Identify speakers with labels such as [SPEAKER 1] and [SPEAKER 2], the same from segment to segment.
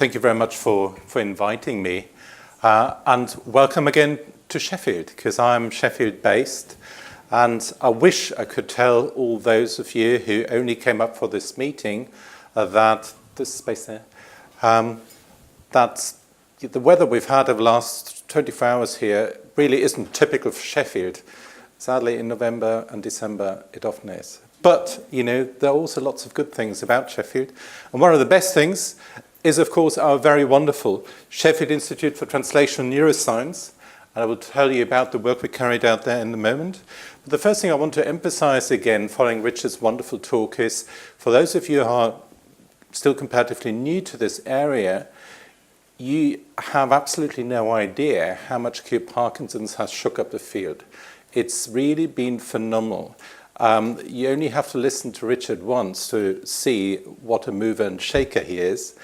[SPEAKER 1] thank you very much for inviting me. And welcome again to Sheffield, because I'm Sheffield-based. And I wish I could tell all those of you who only came up for this meeting that this space there, that the weather we've had over the last 24 hours here really isn't typical for Sheffield. Sadly, in November and December, it often is. But, you know, there are also lots of good things about Sheffield. And one of the best things is, of course, our very wonderful Sheffield Institute for Translational Neuroscience. And I will tell you about the work we carried out there in a moment. But the first thing I want to emphasize again, following Richard's wonderful talk, is for those of you who are still comparatively new to this area, you have absolutely no idea how much acute Parkinson's has shook up the field. It's really been phenomenal. You only have to listen to Richard once to see what a mover and shaker he is.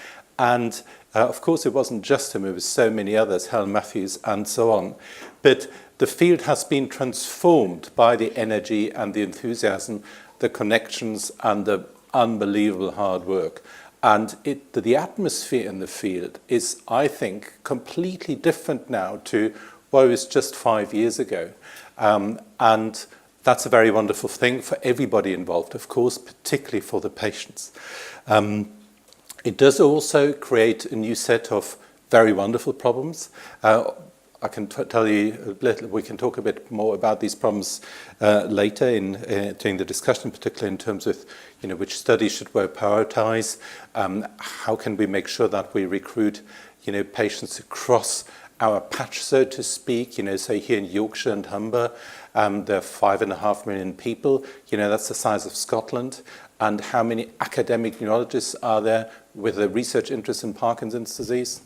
[SPEAKER 1] And of course, it wasn't just him, it was so many others, Helen Matthews and so on. But the field has been transformed by the energy and the enthusiasm, the connections and the unbelievable hard work. And the atmosphere in the field is, I think, completely different now to what it was just 5 years ago. And that's a very wonderful thing for everybody involved, of course, particularly for the patients. It does also create a new set of very wonderful problems. I can tell you a little, we can talk a bit more about these problems later during the discussion, particularly in terms of, you know, which studies should we prioritize, how can we make sure that we recruit, you know, patients across our patch, so to speak, you know, so here in Yorkshire and Humber, there are 5.5 million people, you know, that's the size of Scotland. And how many academic neurologists are there with a research interest in Parkinson's disease?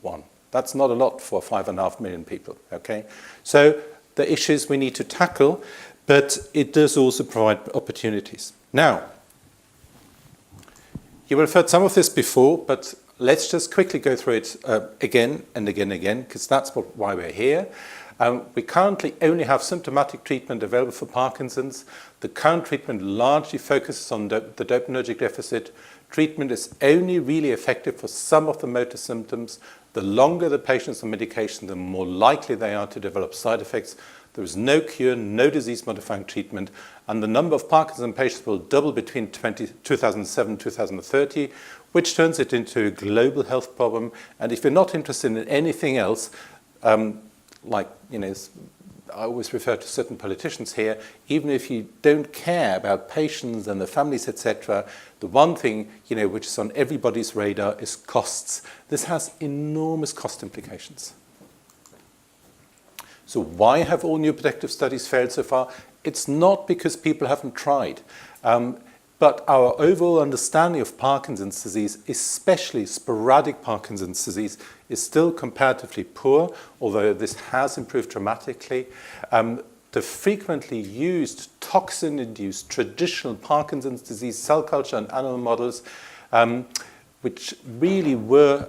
[SPEAKER 1] 1. That's not a lot for 5.5 million people, okay? So the issues we need to tackle, but it does also provide opportunities. Now, you will have heard some of this before, but let's just quickly go through it again and again, because that's why we're here. We currently only have symptomatic treatment available for Parkinson's. The current treatment largely focuses on the dopaminergic deficit. Treatment is only really effective for some of the motor symptoms. The longer the patients on medication, the more likely they are to develop side effects. There is no cure, no disease-modifying treatment, and the number of Parkinson patients will double between 2007 and 2030, which turns it into a global health problem. And if you're not interested in anything else, like, you know, I always refer to certain politicians here, even if you don't care about patients and the families, etc., the one thing, you know, which is on everybody's radar is costs. This has enormous cost implications. So why have all neuroprotective studies failed so far? It's not because people haven't tried. But our overall understanding of Parkinson's disease, especially sporadic Parkinson's disease, is still comparatively poor, although this has improved dramatically. The frequently used toxin-induced traditional Parkinson's disease cell culture and animal models, which really were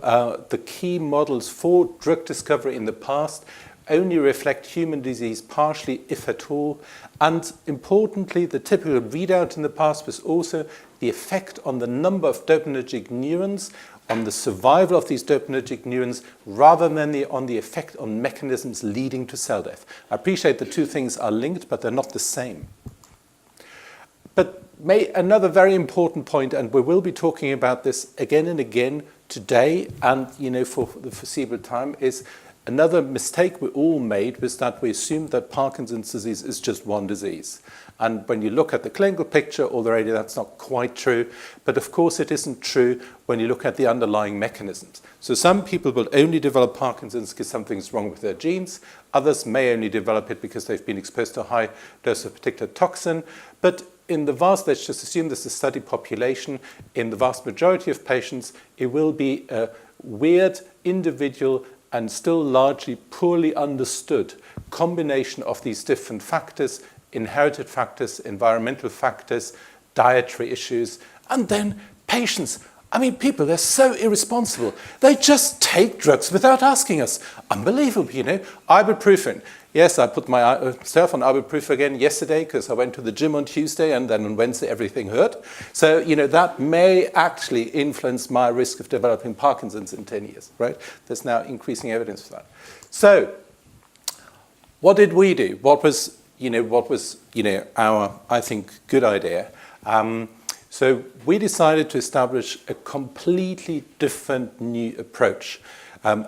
[SPEAKER 1] the key models for drug discovery in the past, only reflect human disease partially, if at all. And importantly, the typical readout in the past was also the effect on the number of dopaminergic neurons, on the survival of these dopaminergic neurons, rather than on the effect on mechanisms leading to cell death. I appreciate the two things are linked, but they're not the same. But another very important point, and we will be talking about this again and again today, and, you know, for the foreseeable time, is another mistake we all made was that we assumed that Parkinson's disease is just one disease. And when you look at the clinical picture, already that's not quite true. But of course it isn't true when you look at the underlying mechanisms. So some people will only develop Parkinson's because something's wrong with their genes. Others may only develop it because they've been exposed to a high dose of a particular toxin. But in the vast, let's just assume this is a study population, in the vast majority of patients, it will be a weird, individual, and still largely poorly understood combination of these different factors, inherited factors, environmental factors, dietary issues, and then patients. I mean, people, they're so irresponsible. They just take drugs without asking us. Unbelievable, you know. Ibuprofen. Yes, I put myself on ibuprofen again yesterday because I went to the gym on Tuesday, and then on Wednesday everything hurt. So, that may actually influence my risk of developing Parkinson's in 10 years, right? There's now increasing evidence for that. So, what did we do? What was our, I think, good idea? So we decided to establish a completely different new approach.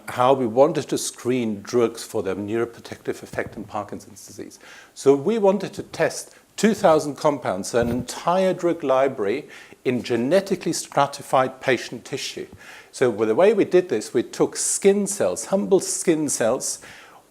[SPEAKER 1] How we wanted to screen drugs for their neuroprotective effect in Parkinson's disease. So we wanted to test 2,000 compounds, an entire drug library in genetically stratified patient tissue. So the way we did this, we took skin cells, humble skin cells.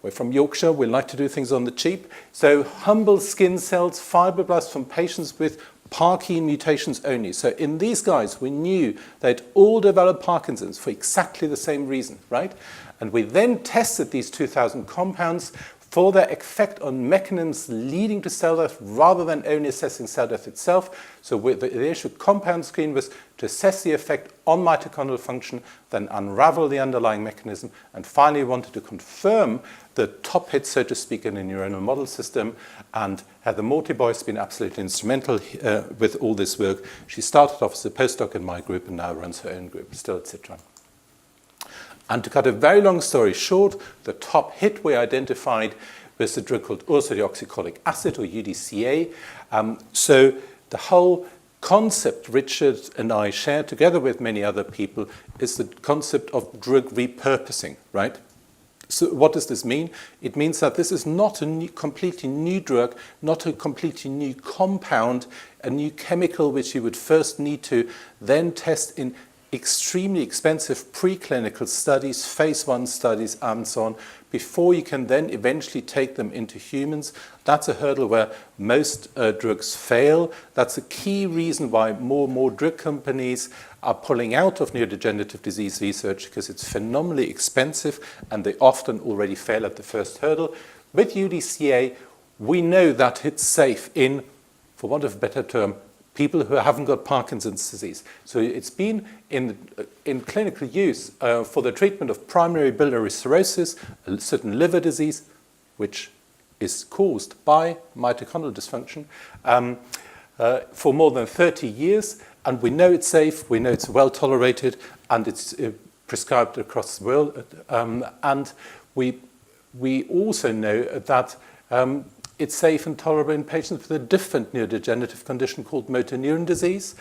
[SPEAKER 1] We're from Yorkshire, we like to do things on the cheap. So humble skin cells, fibroblasts from patients with PARKIN mutations only. So in these guys, we knew they'd all developed Parkinson's for exactly the same reason, right? And we then tested these 2,000 compounds for their effect on mechanisms leading to cell death rather than only assessing cell death itself. So the issue compound screen was to assess the effect on mitochondrial function, then unravel the underlying mechanism, and finally wanted to confirm the top hit, so to speak, in the neuronal model system. And Heather Mortiboy has been absolutely instrumental with all this work. She started off as a postdoc in my group and now runs her own group, still at Citron. And to cut a very long story short, the top hit we identified was a drug called ursodeoxycholic acid, or UDCA. So the whole concept Richard and I share together with many other people is the concept of drug repurposing, right? So what does this mean? It means that this is not a completely new drug, not a completely new compound, a new chemical which you would first need to then test in extremely expensive preclinical studies, phase 1 studies, and so on, before you can then eventually take them into humans. That's a hurdle where most drugs fail. That's a key reason why more and more drug companies are pulling out of neurodegenerative disease research, because it's phenomenally expensive and they often already fail at the first hurdle. With UDCA, we know that it's safe in, for want of a better term, people who haven't got Parkinson's disease. So it's been in clinical use for the treatment of primary biliary cirrhosis, a certain liver disease, which is caused by mitochondrial dysfunction, for more than 30 years. And we know it's safe, we know it's well tolerated, and it's prescribed across the world. And we also know that it's safe and tolerable in patients with a different neurodegenerative condition called Motor Neuron Disease.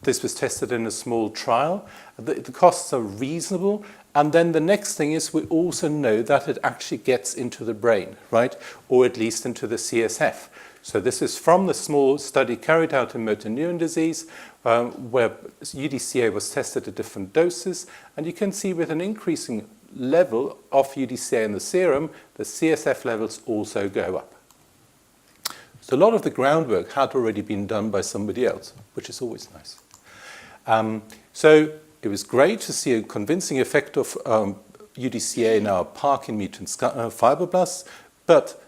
[SPEAKER 1] This was tested in a small trial. The costs are reasonable. And then the next thing is we also know that it actually gets into the brain, right? Or at least into the CSF. So this is from the small study carried out in Motor Neuron Disease, where UDCA was tested at different doses. And you can see with an increasing level of UDCA in the serum, the CSF levels also go up. So a lot of the groundwork had already been done by somebody else, which is always nice. So it was great to see a convincing effect of UDCA in our PARKIN mutant fibroblasts, but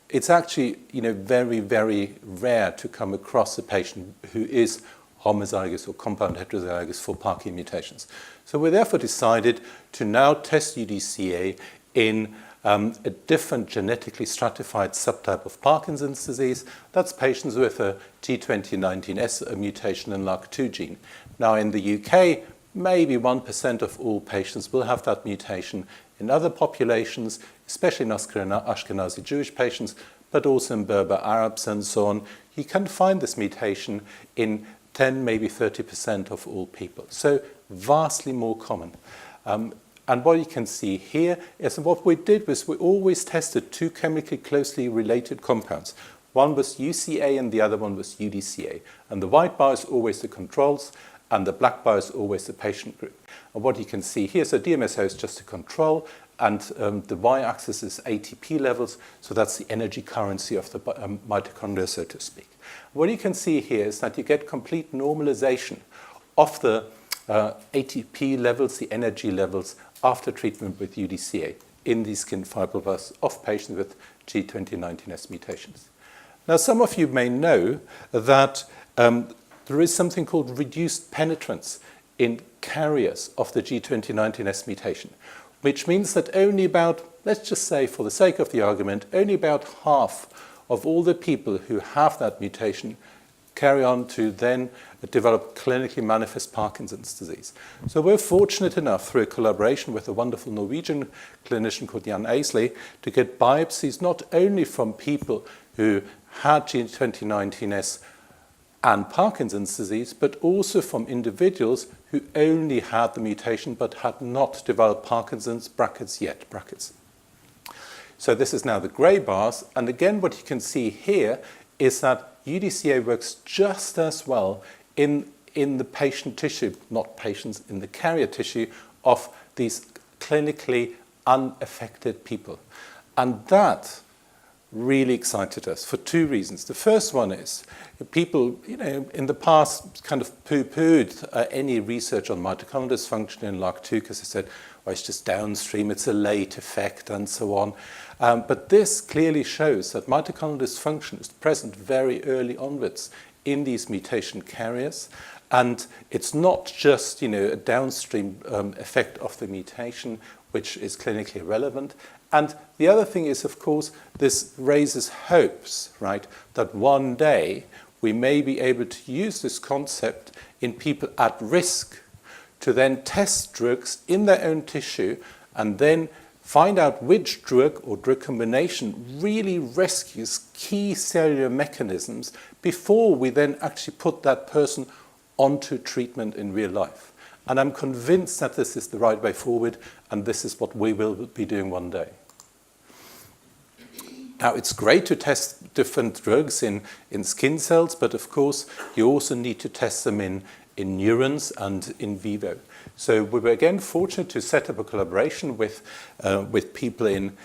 [SPEAKER 1] it's actually very, very rare to come across a patient who is homozygous or compound heterozygous for PARKIN mutations. So we therefore decided to now test UDCA in a different genetically stratified subtype of Parkinson's disease. That's patients with a G2019S mutation in LRRK2 gene. Now in the UK, maybe 1% of all patients will have that mutation. In other populations, especially in Ashkenazi Jewish patients, but also in Berber Arabs and so on, you can find this mutation in 10, maybe 30% of all people. So vastly more common. And what you can see here is what we did was we always tested two chemically closely related compounds. One was UCA and the other one was UDCA. And the white bar is always the controls and the black bar is always the patient group. And what you can see here, so DMSO is just a control, and the y-axis is ATP levels, so that's the energy currency of the mitochondria, so to speak. What you can see here is that you get complete normalization of the ATP levels, the energy levels, after treatment with UDCA in these skin fibroblasts of patients with G2019S mutations. Now, some of you may know that there is something called reduced penetrance in carriers of the G2019S mutation, which means that only about let's just say, for the sake of the argument, only about half of all the people who have that mutation carry on to then develop clinically manifest Parkinson's disease. So we're fortunate enough, through a collaboration with a wonderful Norwegian clinician called Jan Aisley, to get biopsies not only from people who had G2019S and Parkinson's disease, but also from individuals who only had the mutation but had not developed Parkinson's yet. So this is now the grey bars, and again what you can see here is that UDCA works just as well in the patient tissue, not patients, in the carrier tissue of these clinically unaffected people. And that really excited us for two reasons. The first one is people, in the past kind of poo-pooed any research on mitochondrial dysfunction in LRRK2 because they said, well, it's just downstream, it's a late effect, and so on. But this clearly shows that mitochondrial dysfunction is present very early onwards in these mutation carriers. And it's not just, a downstream effect of the mutation, which is clinically relevant. And the other thing is, of course, this raises hopes, right, that one day we may be able to use this concept in people at risk to then test drugs in their own tissue and then find out which drug or drug combination really rescues key cellular mechanisms before we then actually put that person onto treatment in real life. And I'm convinced that this is the right way forward, and this is what we will be doing one day. Now, it's great to test different drugs in skin cells, but of course, you also need to test them in neurons and in vivo. So we were again fortunate to set up a collaboration with people in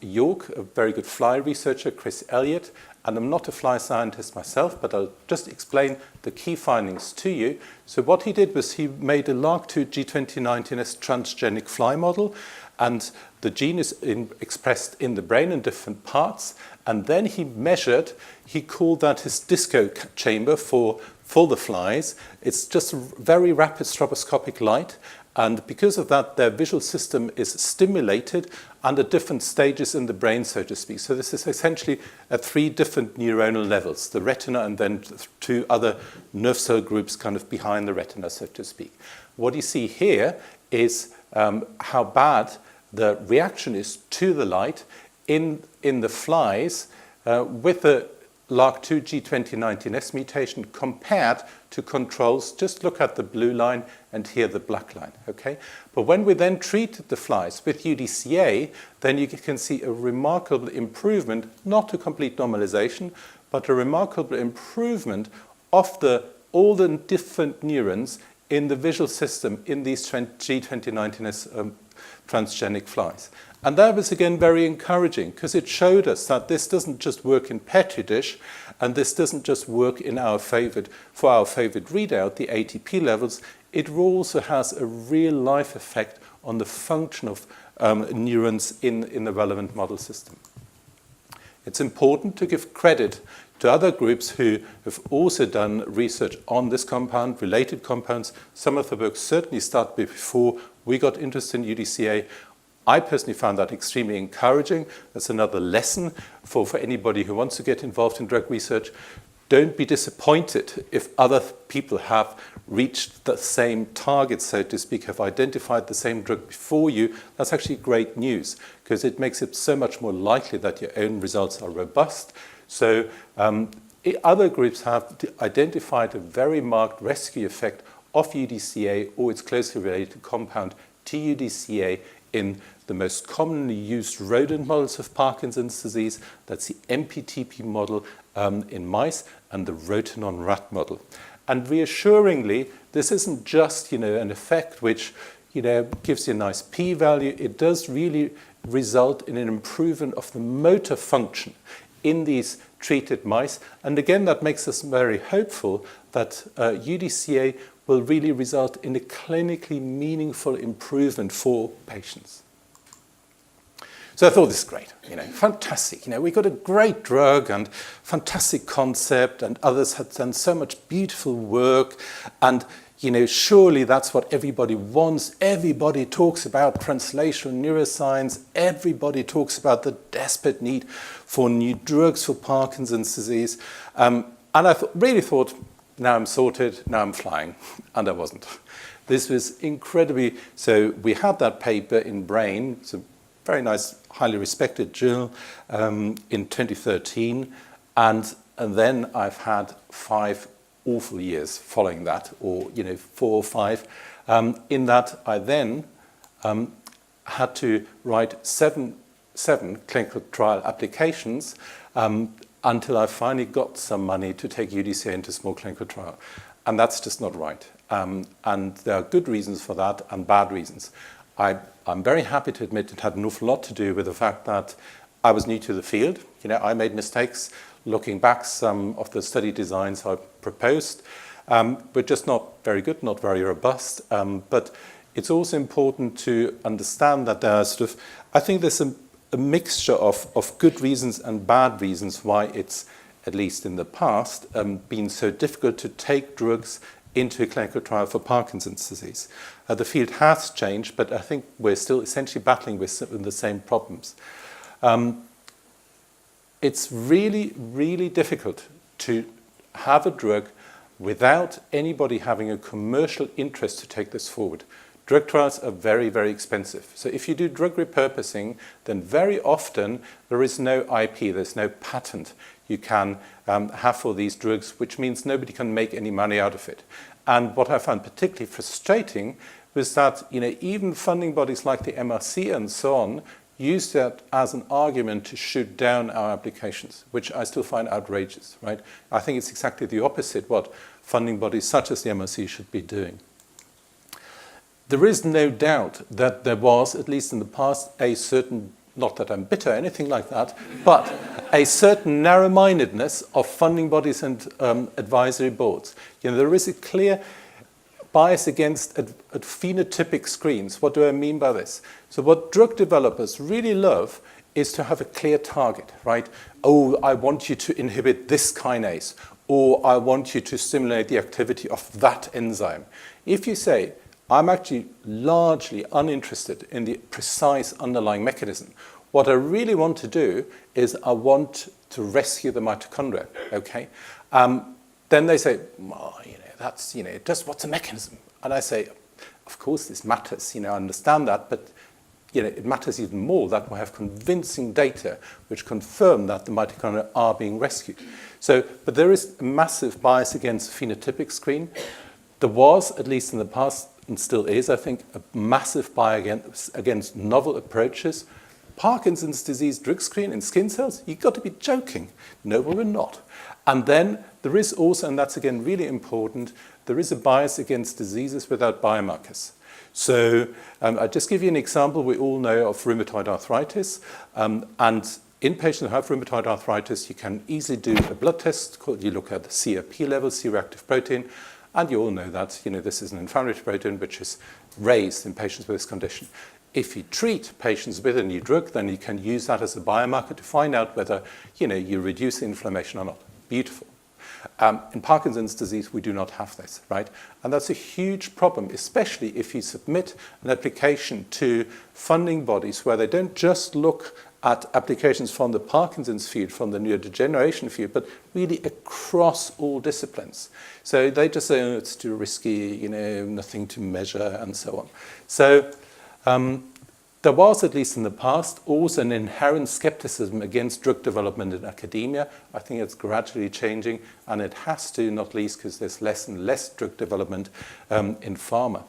[SPEAKER 1] York, a very good fly researcher, Chris Elliott, and I'm not a fly scientist myself, but I'll just explain the key findings to you. So what he did was he made a LRRK2 G2019S transgenic fly model, and the gene is expressed in the brain in different parts, and then he measured, he called that his disco chamber for the flies. It's just very rapid stroboscopic light, and because of that, their visual system is stimulated under different stages in the brain, so to speak. So this is essentially at 3 different neuronal levels, the retina and then 2 other nerve cell groups kind of behind the retina, so to speak. What you see here is how bad the reaction is to the light in the flies with the LRRK2 G2019S mutation compared to controls. Just look at the blue line and here the black line, okay? But when we then treated the flies with UDCA, then you can see a remarkable improvement, not a complete normalization, but a remarkable improvement of all the different neurons in the visual system in these G2019S transgenic flies. And that was again very encouraging because it showed us that this doesn't just work in Petri dish, and this doesn't just work for our favorite readout, the ATP levels. It also has a real life effect on the function of neurons in the relevant model system. It's important to give credit to other groups who have also done research on this compound, related compounds. Some of the work certainly started before we got interested in UDCA. I personally found that extremely encouraging. That's another lesson for anybody who wants to get involved in drug research. Don't be disappointed if other people have reached the same target, so to speak, have identified the same drug before you. That's actually great news because it makes it so much more likely that your own results are robust. So other groups have identified a very marked rescue effect of UDCA or its closely related compound to UDCA in the most commonly used rodent models of Parkinson's disease. That's the MPTP model in mice and the rotanon rat model. And reassuringly, this isn't just an effect which gives you a nice p-value. It does really result in an improvement of the motor function in these treated mice. And again, that makes us very hopeful that UDCA will really result in a clinically meaningful improvement for patients. So I thought this is great, fantastic. We got a great drug and fantastic concept, and others had done so much beautiful work. And surely that's what everybody wants. Everybody talks about translational neuroscience. Everybody talks about the desperate need for new drugs for Parkinson's disease. And I really thought, now I'm sorted, now I'm flying. And I wasn't. This was incredibly, so we had that paper in Brain, it's a very nice, highly respected journal, in 2013. And then I've had 5 awful years following that, or 4 or 5, in that I then had to write seven clinical trial applications until I finally got some money to take UDCA into small clinical trial. And that's just not right. And there are good reasons for that and bad reasons. I'm very happy to admit it had an awful lot to do with the fact that I was new to the field. I made mistakes. Looking back, some of the study designs I proposed were just not very good, not very robust. But it's also important to understand that there are I think there's a mixture of good reasons and bad reasons why it's, at least in the past, been so difficult to take drugs into a clinical trial for Parkinson's disease. The field has changed, but I think we're still essentially battling with the same problems. It's really, really difficult to have a drug without anybody having a commercial interest to take this forward. Drug trials are very, very expensive. So if you do drug repurposing, then very often there is no IP, there's no patent you can have for these drugs, which means nobody can make any money out of it. And what I found particularly frustrating was that even funding bodies like the MRC and so on use that as an argument to shoot down our applications, which I still find outrageous, right? I think it's exactly the opposite what funding bodies such as the MRC should be doing. There is no doubt that there was, at least in the past, a certain, not that I'm bitter or anything like that, but a certain narrow-mindedness of funding bodies and advisory boards. There is a clear bias against phenotypic screens. What do I mean by this? So what drug developers really love is to have a clear target, right? Oh, I want you to inhibit this kinase, or I want you to stimulate the activity of that enzyme. If you say, I'm actually largely uninterested in the precise underlying mechanism, what I really want to do is I want to rescue the mitochondria, okay? Then they say, well, that's, just what's the mechanism? And I say, of course this matters, I understand that, but it matters even more that we have convincing data which confirm that the mitochondria are being rescued. So, but there is a massive bias against the phenotypic screen. There was, at least in the past, and still is, I think, a massive bias against novel approaches. Parkinson's disease drug screen in skin cells? You've got to be joking. No, we're not. And then there is also, and that's again really important, there is a bias against diseases without biomarkers. So I'll just give you an example. We all know of rheumatoid arthritis. And in patients who have rheumatoid arthritis, you can easily do a blood test. You look at the CRP level, C-reactive protein, and you all know that this is an inflammatory protein which is raised in patients with this condition. If you treat patients with a new drug, then you can use that as a biomarker to find out whether you reduce the inflammation or not. Beautiful. In Parkinson's disease, we do not have this, right? And that's a huge problem, especially if you submit an application to funding bodies where they don't just look at applications from the Parkinson's field, from the neurodegeneration field, but really across all disciplines. So they just say, oh, it's too risky, nothing to measure, and so on. So there was, at least in the past, also an inherent skepticism against drug development in academia. I think it's gradually changing, and it has to, not least because there's less and less drug development in pharma.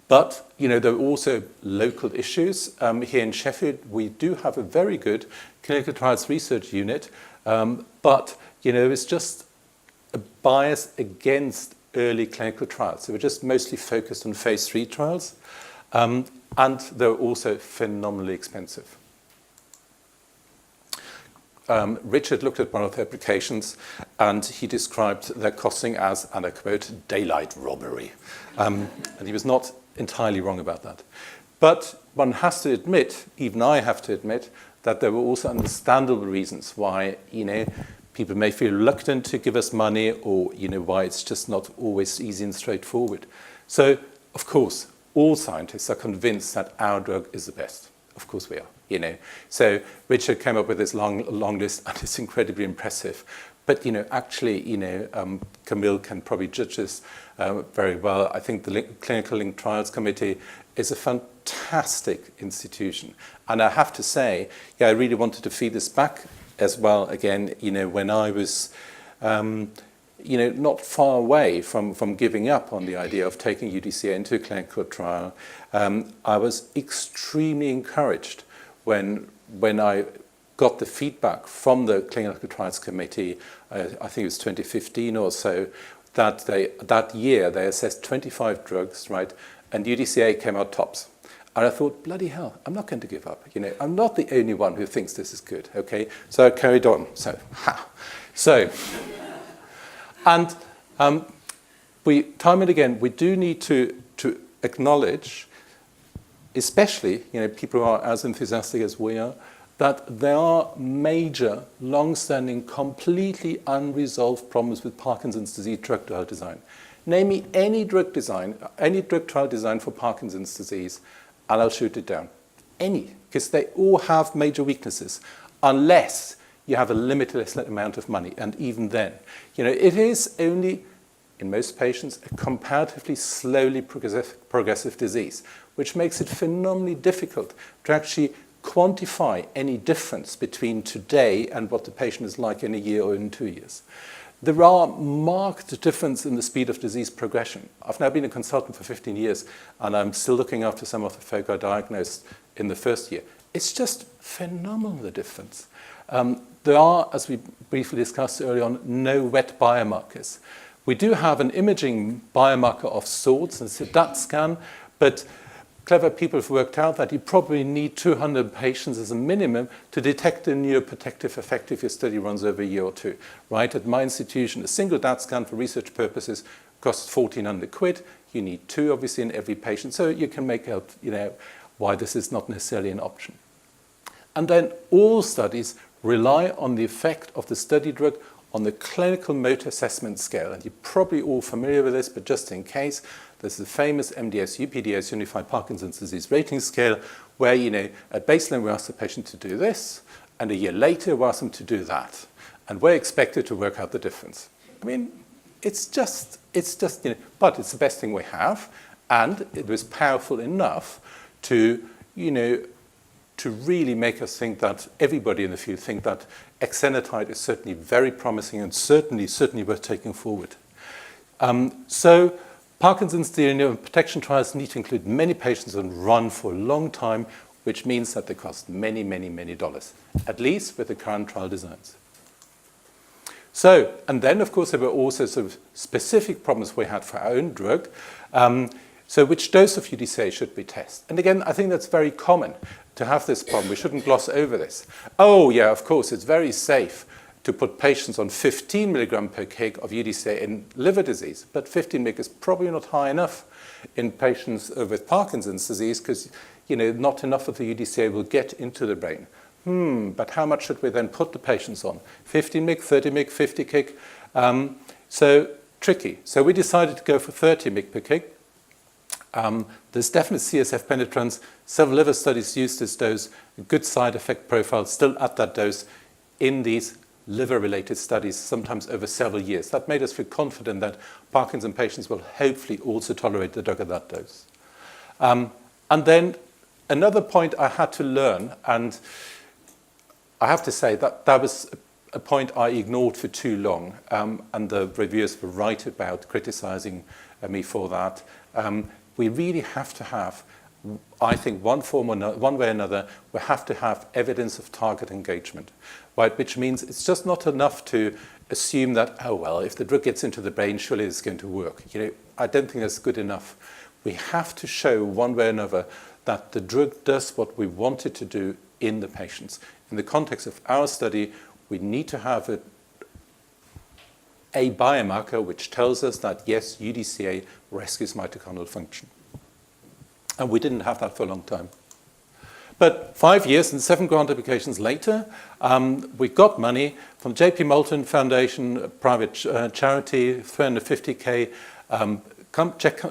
[SPEAKER 1] But, there are also local issues. Here in Sheffield, we do have a very good clinical trials research unit, but, it's just a bias against early clinical trials. So we're just mostly focused on phase 3 trials. And they're also phenomenally expensive. Richard looked at one of the applications and he described their costing as, and I quote, daylight robbery. And he was not entirely wrong about that. But one has to admit, even I have to admit, that there were also understandable reasons why, people may feel reluctant to give us money, or why it's just not always easy and straightforward. So, of course, all scientists are convinced that our drug is the best. Of course we are, So Richard came up with this long list, and it's incredibly impressive. But, actually, Camille can probably judge this very well. I think the Clinical Link Trials Committee is a fantastic institution. And I have to say, I really wanted to feed this back as well again, when I was, not far away from giving up on the idea of taking UDCA into a clinical trial. I was extremely encouraged when I got the feedback from the Clinical Trials Committee, I think it was 2015 or so, that year they assessed 25 drugs, right, and UDCA came out tops. And I thought, bloody hell, I'm not going to give up. I'm not the only one who thinks this is good, okay? So I carried on. And time and again, we do need to acknowledge, especially, people who are as enthusiastic as we are, that there are major, long-standing, completely unresolved problems with Parkinson's disease drug trial design. Name me any drug trial design for Parkinson's disease, and I'll shoot it down. Any, because they all have major weaknesses, unless you have a limitless amount of money. And even then, it is only, in most patients, a comparatively slowly progressive disease, which makes it phenomenally difficult to actually quantify any difference between today and what the patient is like in a year or in 2 years. There are marked differences in the speed of disease progression. I've now been a consultant for 15 years, and I'm still looking after some of the folk I diagnosed in the first year. It's just phenomenal, the difference. There are, as we briefly discussed earlier on, no wet biomarkers. We do have an imaging biomarker of sorts, and it's a DAT scan, but clever people have worked out that you probably need 200 patients as a minimum to detect a neuroprotective effect if your study runs over a year or two. Right? At my institution, a single DAT scan for research purposes costs 1,400 quid. You need 2, obviously, in every patient. So you can make out, why this is not necessarily an option. And then all studies rely on the effect of the study drug on the clinical motor assessment scale. And you're probably all familiar with this, but just in case, there's the famous MDS-UPDS, Unified Parkinson's Disease Rating Scale, where, at baseline we ask the patient to do this, and a year later we ask them to do that. And we're expected to work out the difference. I mean, it's just, but it's the best thing we have, and it was powerful enough to, to really make us think that, everybody in the field think that exenatide is certainly very promising and certainly worth taking forward. So Parkinson's DNA protection trials need to include many patients and run for a long time, which means that they cost many, many, many dollars, at least with the current trial designs. So, and then of course there were also sort of specific problems we had for our own drug. So which dose of UDCA should we test? And again, I think that's very common to have this problem. We shouldn't gloss over this. Oh yeah, of course, it's very safe to put patients on 15 milligram per kg of UDCA in liver disease, but 15 mg is probably not high enough in patients with Parkinson's disease because, not enough of the UDCA will get into the brain. But how much should we then put the patients on? 15 mg, 30 mg, 50 kg? So tricky. So we decided to go for 30 mg per kg. There's definite CSF penetrance. Several liver studies used this dose, a good side effect profile still at that dose in these liver-related studies, sometimes over several years. That made us feel confident that Parkinson patients will hopefully also tolerate the drug at that dose. And then another point I had to learn, and I have to say that that was a point I ignored for too long, and the reviewers were right about criticizing me for that. We really have to have, I think, one way or another, we have to have evidence of target engagement, right? Which means it's just not enough to assume that, oh, well, if the drug gets into the brain, surely it's going to work. I don't think that's good enough. We have to show one way or another that the drug does what we want it to do in the patients. In the context of our study, we need to have a biomarker which tells us that, yes, UDCA rescues mitochondrial function. And we didn't have that for a long time. But 5 years and 7 grant applications later, we got money from J.P. Moulton Foundation, a private charity, 350K.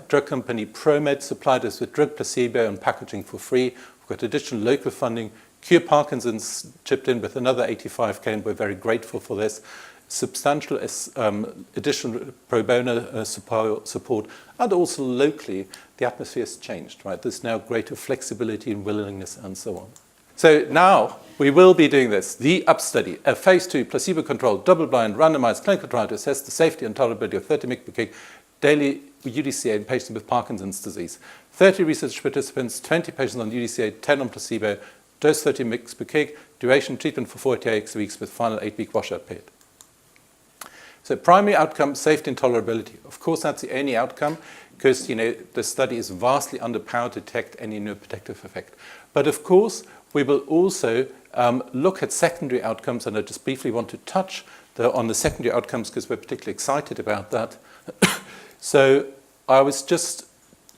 [SPEAKER 1] Drug company ProMed supplied us with drug placebo and packaging for free. We've got additional local funding. Cure Parkinson's chipped in with another 85K, and we're very grateful for this. Substantial additional pro bono support, and also locally, the atmosphere has changed, right? There's now greater flexibility and willingness and so on. So now we will be doing this, the UP study, a phase 2 placebo-controlled, double-blind, randomized clinical trial to assess the safety and tolerability of 30 mg/kg daily UDCA in patients with Parkinson's disease. 30 research participants, 20 patients on UDCA, 10 on placebo, dose 30 mg/kg, duration treatment for 48 weeks with final 8-week washout period. So primary outcome, safety and tolerability. Of course, that's the only outcome because, the study is vastly underpowered to detect any neuroprotective effect. But of course, we will also look at secondary outcomes, and I just briefly want to touch on the secondary outcomes because we're particularly excited about that. So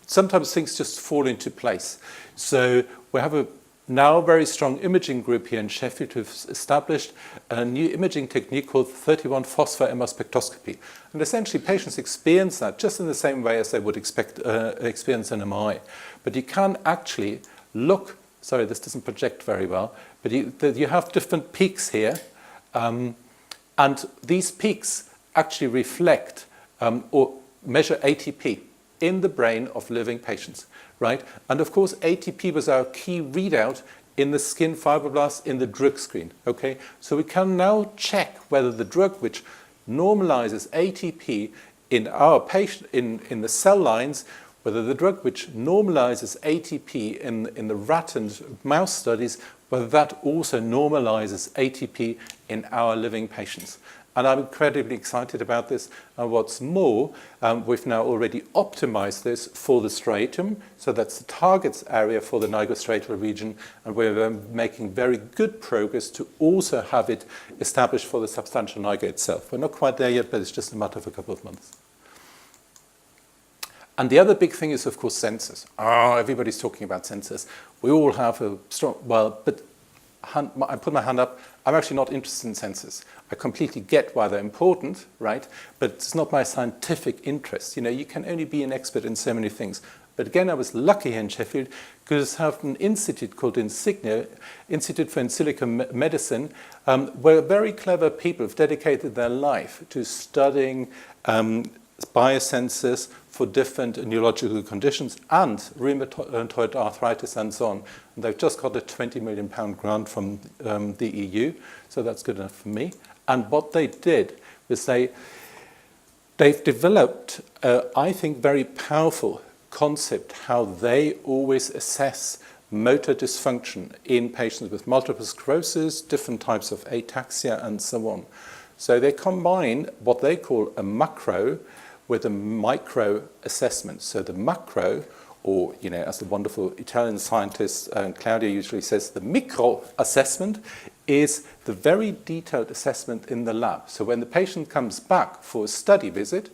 [SPEAKER 1] sometimes things just fall into place. So we have a now very strong imaging group here in Sheffield who've established a new imaging technique called 31-phosphor-MR spectroscopy. And essentially patients experience that just in the same way as they would experience an MRI. But you can actually look, sorry, this doesn't project very well, but you have different peaks here. And these peaks actually reflect or measure ATP in the brain of living patients, right? And of course, ATP was our key readout in the skin fibroblasts in the drug screen, okay? So we can now check whether the drug which normalizes ATP in our patient, in the cell lines, whether the drug which normalizes ATP in the rat and mouse studies, whether that also normalizes ATP in our living patients. And I'm incredibly excited about this. And what's more, we've now already optimized this for the striatum. So that's the targets area for the nigrostriatal region. And we're making very good progress to also have it established for the substantial nigra itself. We're not quite there yet, but it's just a matter of a couple of months. And the other big thing is, of course, sensors. Everybody's talking about sensors. We all have a strong, but I put my hand up. I'm actually not interested in sensors. I completely get why they're important, right? But it's not my scientific interest. You can only be an expert in so many things. But again, I was lucky here in Sheffield because I have an institute called Insignia, Institute for In Silico Medicine, where very clever people have dedicated their life to studying biosensors for different neurological conditions and rheumatoid arthritis and so on. And they've just got a £20 million grant from the EU, so that's good enough for me. And what they did was they've developed, I think, very powerful concept how they always assess motor dysfunction in patients with multiple sclerosis, different types of ataxia, and so on. So they combine what they call a macro with a micro assessment. So the macro, or as the wonderful Italian scientist Claudia usually says, the micro assessment is the very detailed assessment in the lab. So when the patient comes back for a study visit,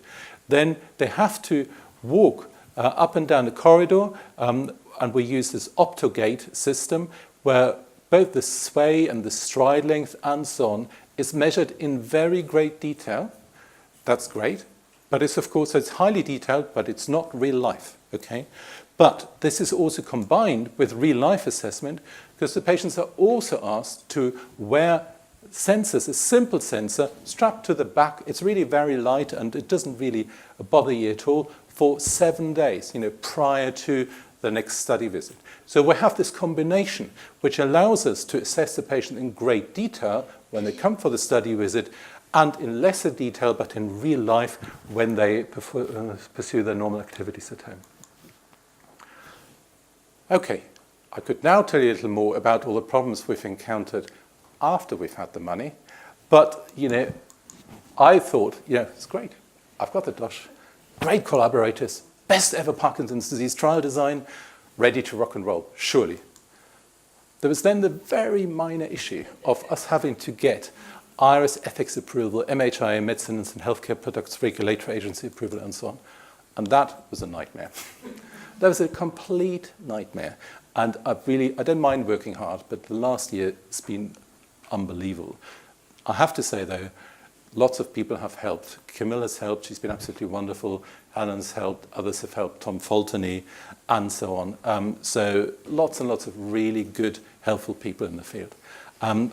[SPEAKER 1] then they have to walk up and down the corridor, and we use this optogate system where both the sway and the stride length and so on is measured in very great detail. That's great. But it's highly detailed, but it's not real life, okay? But this is also combined with real life assessment because the patients are also asked to wear sensors, a simple sensor strapped to the back. It's really very light and it doesn't really bother you at all for 7 days, prior to the next study visit. So we have this combination which allows us to assess the patient in great detail when they come for the study visit and in lesser detail, but in real life when they pursue their normal activities at home. Okay, I could now tell you a little more about all the problems we've encountered after we've had the money, but, I thought, it's great. I've got the dosh, great collaborators, best ever Parkinson's disease trial design, ready to rock and roll, surely. There was then the very minor issue of us having to get IRIS ethics approval, MHRA Medicines and Healthcare Products Regulatory Agency approval, and so on. And that was a nightmare. That was a complete nightmare. And I don't mind working hard, but the last year it's been unbelievable. I have to say, though, lots of people have helped. Camilla's helped. She's been absolutely wonderful. Alan's helped. Others have helped. Tom Fultony, and so on. So lots and lots of really good, helpful people in the field. And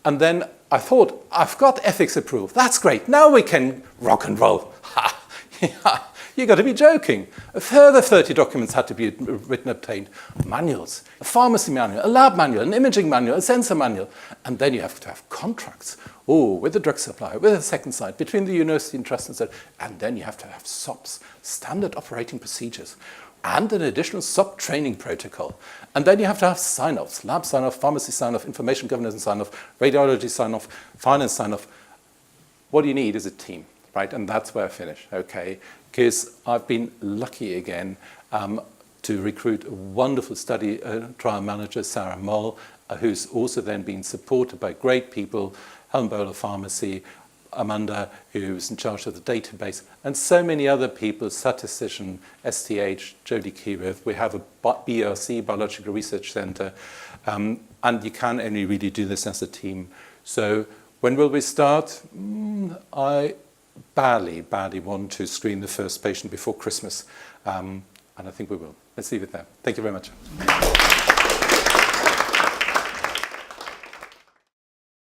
[SPEAKER 1] then I thought, I've got ethics approved. That's great. Now we can rock and roll. Ha! Yeah. You've got to be joking. A further 30 documents had to be written, obtained. Manuals, a pharmacy manual, a lab manual, an imaging manual, a sensor manual. And then you have to have contracts. Oh, with the drug supplier, with a second site, between the university and trust and so on. And then you have to have SOPs, standard operating procedures, and an additional SOP training protocol. And then you have to have sign-offs, lab sign-off, pharmacy sign-off, information governance sign-off, radiology sign-off, finance sign-off. What you need is a team, right? And that's where I finish, okay? Because I've been lucky again to recruit a wonderful study trial manager, Sarah Moll, who's also then been supported by great people, Helen Bowler Pharmacy, Amanda, who's in charge of the database, and so many other people, statistician, STH, Jodie Keyworth. We have a BRC, Biological Research Centre, and you can only really do this as a team. So when will we start? I badly want to screen the first patient before Christmas, and I think we will. Let's leave it there. Thank you very much.